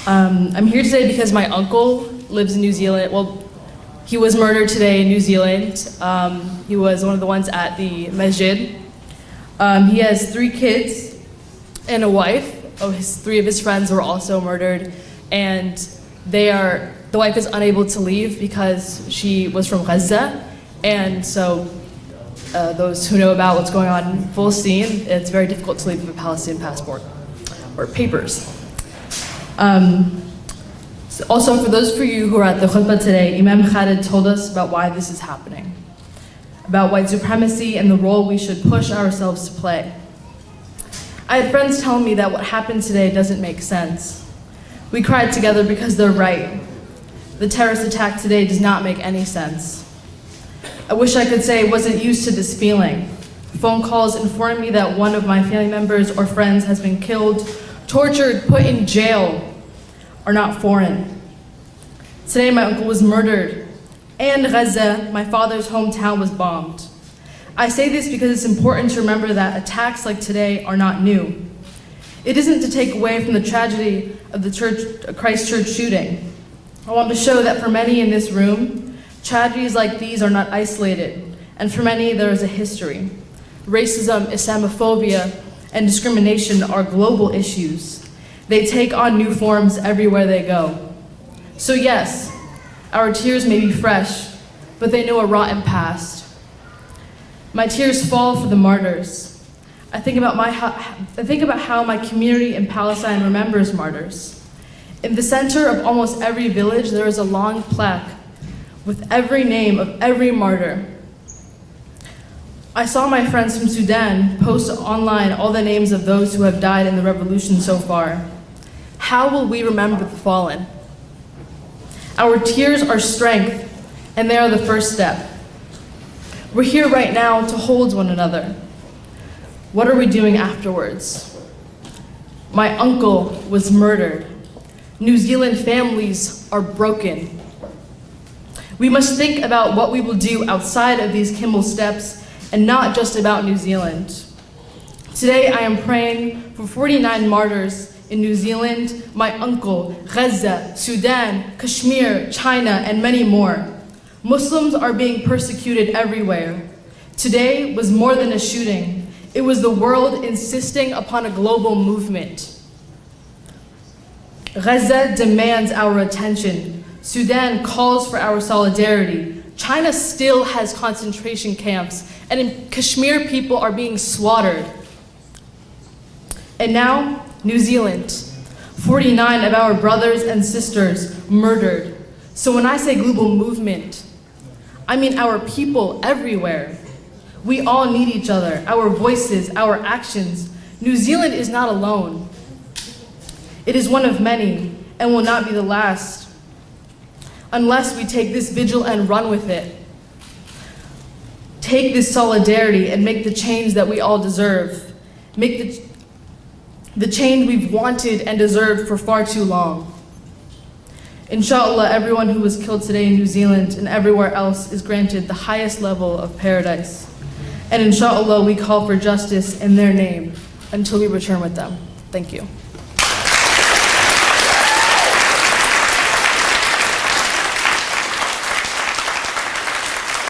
I'm here today because my uncle lives in New Zealand. Well, he was murdered today in New Zealand. He was one of the ones at the masjid. He has 3 kids and a wife. Three of his friends were also murdered, and the wife is unable to leave because she was from Gaza, and so those who know about what's going on in Palestine, it's very difficult to leave with a Palestinian passport or papers. Also, for those of you who are at the khutbah today, Imam Khalid told us about why this is happening, about white supremacy and the role we should push ourselves to play. I had friends tell me that what happened today doesn't make sense. We cried together because they're right. The terrorist attack today does not make any sense. I wish I could say I wasn't used to this feeling. Phone calls inform me that one of my family members or friends has been killed, tortured, put in jail, are not foreign. Today my uncle was murdered, and Gaza, my father's hometown, was bombed. I say this because it's important to remember that attacks like today are not new. It isn't to take away from the tragedy of the Christchurch shooting. I want to show that for many in this room, tragedies like these are not isolated, and for many there is a history. Racism, Islamophobia, and discrimination are global issues. They take on new forms everywhere they go. So yes, our tears may be fresh, but they know a rotten past. My tears fall for the martyrs. I think about how my community in Palestine remembers martyrs. In the center of almost every village, there is a long plaque with every name of every martyr. I saw my friends from Sudan post online all the names of those who have died in the revolution so far. How will we remember the fallen? Our tears are strength, and they are the first step. We're here right now to hold one another. What are we doing afterwards? My uncle was murdered. New Zealand families are broken. We must think about what we will do outside of these Kimmel steps and not just about New Zealand. Today I am praying for 49 martyrs in New Zealand, my uncle, Gaza, Sudan, Kashmir, China, and many more. Muslims are being persecuted everywhere. Today was more than a shooting. It was the world insisting upon a global movement. Gaza demands our attention. Sudan calls for our solidarity. China still has concentration camps, and in Kashmir people are being slaughtered. And now, New Zealand. 49 of our brothers and sisters murdered. So when I say global movement, I mean our people everywhere. We all need each other, our voices, our actions. New Zealand is not alone. It is one of many and will not be the last unless we take this vigil and run with it. Take this solidarity and make the change that we all deserve. Make the change we've wanted and deserved for far too long. Inshallah, everyone who was killed today in New Zealand and everywhere else is granted the highest level of paradise. And inshallah, we call for justice in their name until we return with them. Thank you.